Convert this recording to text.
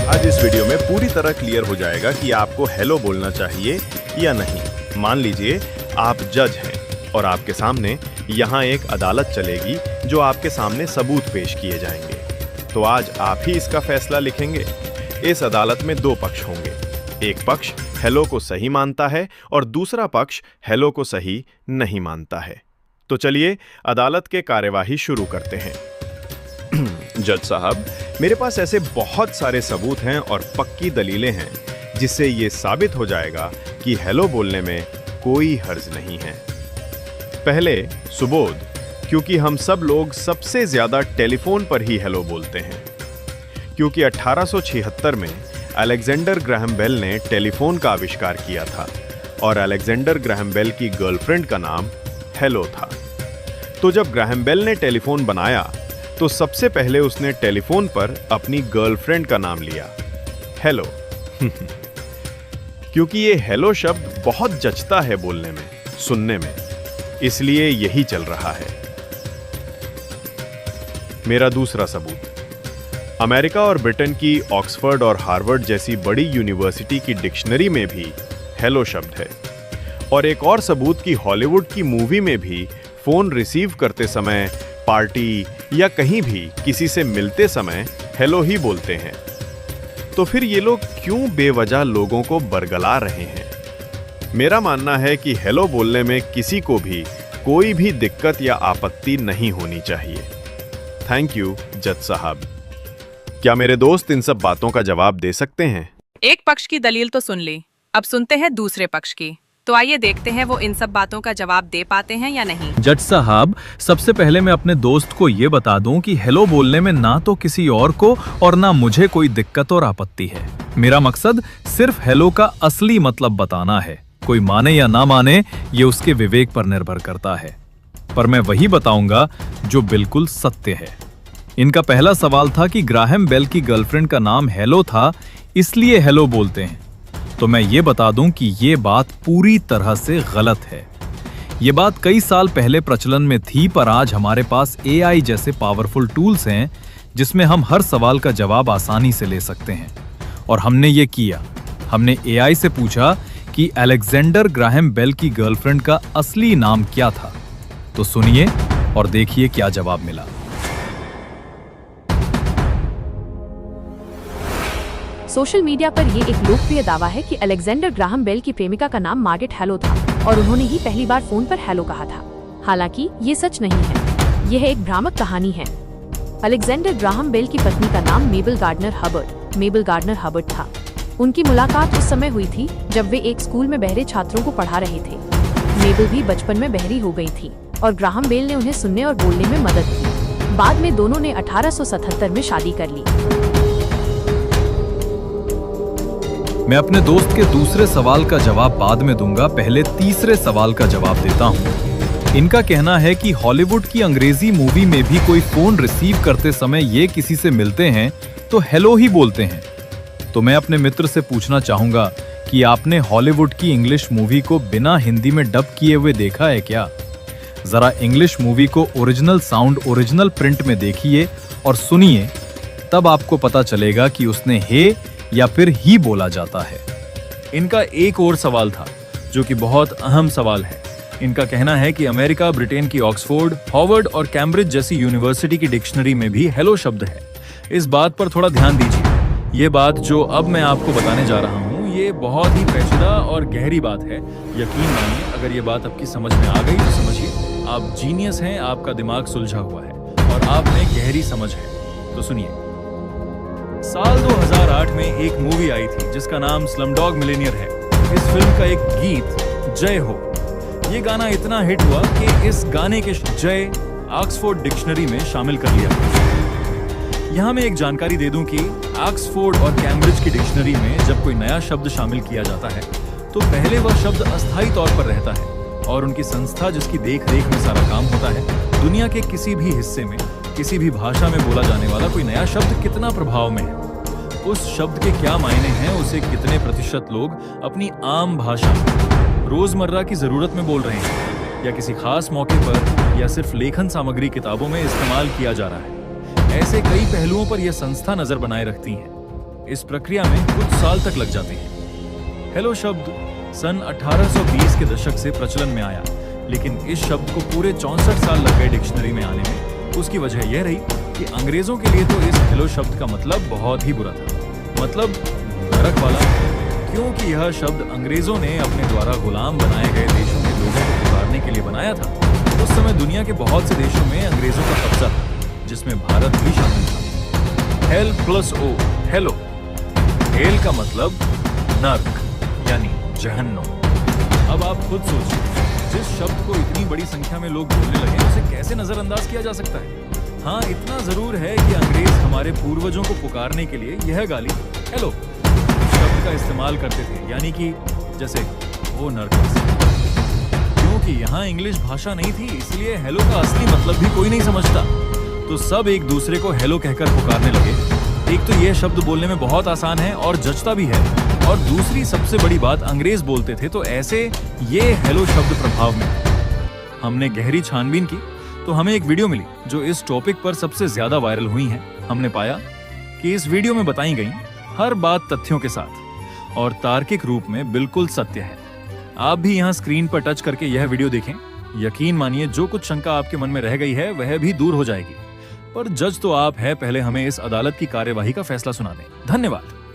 आज इस वीडियो में पूरी तरह क्लियर हो जाएगा कि आपको हेलो बोलना चाहिए या नहीं। मान लीजिए आप जज हैं और आपके सामने यहाँ एक अदालत चलेगी जो आपके सामने सबूत पेश किए जाएंगे। तो आज आप ही इसका फैसला लिखेंगे। इस अदालत में दो पक्ष होंगे। एक पक्ष हेलो को सही मानता है और दूसरा पक्ष हेलो को सही नहीं मानता है। तो चलिए अदालत के कार्यवाही शुरू करते हैं। जज साहब, मेरे पास ऐसे बहुत सारे सबूत हैं और पक्की दलीलें हैं जिससे ये साबित हो जाएगा कि हेलो बोलने में कोई हर्ज नहीं है। पहले सुबोध, क्योंकि हम सब लोग सबसे ज्यादा टेलीफोन पर ही हेलो बोलते हैं, क्योंकि 1876 में अलेक्जेंडर ग्राहम बेल ने टेलीफोन का आविष्कार किया था और अलेक्जेंडर ग्राहम बेल की गर्लफ्रेंड का नाम हेलो था। तो जब ग्राहम बेल ने टेलीफोन बनाया तो सबसे पहले उसने टेलीफोन पर अपनी गर्लफ्रेंड का नाम लिया, हेलो। क्योंकि ये हेलो शब्द बहुत जचता है बोलने में, सुनने में, इसलिए यही चल रहा है। मेरा दूसरा सबूत, अमेरिका और ब्रिटेन की ऑक्सफोर्ड और हार्वर्ड जैसी बड़ी यूनिवर्सिटी की डिक्शनरी में भी हेलो शब्द है। और एक और सबूत कि हॉलीवुड की मूवी में भी फोन रिसीव करते समय, पार्टी या कहीं भी किसी से मिलते समय हेलो ही बोलते हैं। तो फिर ये लोग क्यों बेवजह लोगों को बरगला रहे हैं? मेरा मानना है कि हेलो बोलने में किसी को भी कोई भी दिक्कत या आपत्ति नहीं होनी चाहिए। थैंक यू जज साहब। क्या मेरे दोस्त इन सब बातों का जवाब दे सकते हैं? एक पक्ष की दलील तो सुन ली, अब सुनते हैं दूसरे पक्ष की। तो आइए देखते हैं वो इन सब बातों का जवाब दे पाते हैं या नहीं। जज साहब, सबसे पहले मैं अपने दोस्त को ये बता दूं कि हेलो बोलने में ना तो किसी और को और ना मुझे कोई दिक्कत और आपत्ति है। मेरा मकसद सिर्फ हेलो का असली मतलब बताना है। कोई माने या ना माने ये उसके विवेक पर निर्भर करता है, पर मैं वही बताऊंगा जो बिल्कुल सत्य है। इनका पहला सवाल था कि ग्राहम बेल की गर्लफ्रेंड का नाम हेलो था, इसलिए हेलो बोलते हैं। तो मैं ये बता दूं कि ये बात पूरी तरह से गलत है। ये बात कई साल पहले प्रचलन में थी, पर आज हमारे पास AI जैसे पावरफुल टूल्स हैं जिसमें हम हर सवाल का जवाब आसानी से ले सकते हैं। और हमने ये किया। हमने AI से पूछा कि अलेक्जेंडर ग्राहम बेल की गर्लफ्रेंड का असली नाम क्या था। तो सुनिए और देखिए क्या जवाब मिला। सोशल मीडिया पर ये एक लोकप्रिय दावा है कि अलेक्जेंडर ग्राहम बेल की प्रेमिका का नाम मार्गरेट हेलो था और उन्होंने ही पहली बार फोन पर हेलो कहा था। हालांकि ये सच नहीं है, यह एक भ्रामक कहानी है। अलेक्जेंडर ग्राहम बेल की पत्नी का नाम मेबल गार्डनर हबर्ट था। उनकी मुलाकात उस समय हुई थी जब वे एक स्कूल में बहरे छात्रों को पढ़ा रहे थे। मेबल भी बचपन में बहरी हो गई थी और ग्राहम बेल ने उन्हें सुनने और बोलने में मदद की। बाद में दोनों ने 1877 में शादी कर ली। मैं अपने दोस्त के दूसरे सवाल का जवाब बाद में दूंगा, पहले तीसरे सवाल का जवाब देता हूं। इनका कहना है कि हॉलीवुड की अंग्रेजी मूवी में भी कोई फोन रिसीव करते समय ये किसी से मिलते हैं तो हेलो ही बोलते हैं। तो मैं अपने मित्र से पूछना चाहूंगा कि आपने हॉलीवुड की इंग्लिश मूवी को बिना हिंदी में डब किए हुए देखा है क्या? जरा इंग्लिश मूवी को ओरिजिनल साउंड, ओरिजिनल प्रिंट में देखिए और सुनिए, तब आपको पता चलेगा कि उसने हे या फिर ही बोला जाता है। इनका एक और सवाल था जो कि बहुत अहम सवाल है। इनका कहना है कि अमेरिका, ब्रिटेन की ऑक्सफोर्ड, हार्वर्ड और कैम्ब्रिज जैसी यूनिवर्सिटी की डिक्शनरी में भी हेलो शब्द है। इस बात पर थोड़ा ध्यान दीजिए। ये बात जो अब मैं आपको बताने जा रहा हूँ, ये बहुत ही पेचीदा और गहरी बात है। यकीन मानिए, अगर ये बात आपकी समझ में आ गई तो समझिए आप जीनियस हैं, आपका दिमाग सुलझा हुआ है और आप में गहरी समझ है। तो सुनिए, साल 2008 में एक मूवी आई थी जिसका नाम स्लमडॉग मिलियनेयर है। इस फिल्म का एक गीत जय हो, ये गाना इतना हिट हुआ कि इस गाने के जय ऑक्सफोर्ड डिक्शनरी में शामिल कर लिया गया। यहाँ मैं एक जानकारी दे दूं कि ऑक्सफोर्ड और कैम्ब्रिज की डिक्शनरी में जब कोई नया शब्द शामिल किया जाता है तो पहले वह शब्द अस्थायी तौर पर रहता है और उनकी संस्था जिसकी देख रेख में सारा काम होता है, दुनिया के किसी भी हिस्से में किसी भी भाषा में बोला जाने वाला कोई नया शब्द कितना प्रभाव में है, उस शब्द के क्या मायने हैं, उसे कितने प्रतिशत लोग अपनी आम भाषा रोजमर्रा की जरूरत में बोल रहे हैं या किसी खास मौके पर या सिर्फ लेखन सामग्री किताबों में इस्तेमाल किया जा रहा है। ऐसे कई पहलुओं पर यह संस्था नजर बनाए रखती है। इस प्रक्रिया में कुछ साल तक लग जाते हैं। हेलो शब्द सन 1820 के दशक से प्रचलन में आया, लेकिन इस शब्द को पूरे 64 साल लग गए डिक्शनरी में आने में। उसकी वजह यह रही कि अंग्रेजों के लिए तो इस हेलो शब्द का मतलब बहुत ही बुरा था, मतलब नरक वाला, क्योंकि यह शब्द अंग्रेजों ने अपने द्वारा गुलाम बनाए गए देशों के लोगों को पुकारने के लिए बनाया था। उस समय दुनिया के बहुत से देशों में अंग्रेजों का कब्जा था, जिसमें भारत भी शामिल था। Hell plus o, hello. Hell का मतलब नर्क यानी जहन्नुम। अब आप खुद सोचिए, जिस शब्द को इतनी बड़ी संख्या में लोग बोलने लगे, उसे कैसे नजरअंदाज किया जा सकता है। हाँ, इतना जरूर है कि अंग्रेज हमारे पूर्वजों को पुकारने के लिए यह गाली हेलो शब्द का इस्तेमाल करते थे, यानी कि जैसे ओ नर्कस। क्योंकि यहाँ इंग्लिश भाषा नहीं थी, इसलिए हेलो का असली मतलब भी कोई नहीं समझता, तो सब एक दूसरे को हेलो कहकर पुकारने लगे। एक तो यह शब्द बोलने में बहुत आसान है और जचता भी है, और दूसरी सबसे बड़ी बात, अंग्रेज बोलते थे तो ऐसे ये हेलो शब्द प्रभाव में। हमने गहरी छानबीन की तो हमें एक वीडियो मिली जो इस टॉपिक पर सबसे ज्यादा वायरल हुई है। हमने पाया कि इस वीडियो में बताई गई हर बात तथ्यों के साथ और तार्किक रूप में बिल्कुल सत्य है। आप भी यहाँ स्क्रीन पर टच करके यह वीडियो देखें। यकीन मानिए, जो कुछ शंका आपके मन में रह गई है वह भी दूर हो जाएगी। पर जज तो आप है, पहले हमें इस अदालत की कार्यवाही का फैसला सुना दें। धन्यवाद।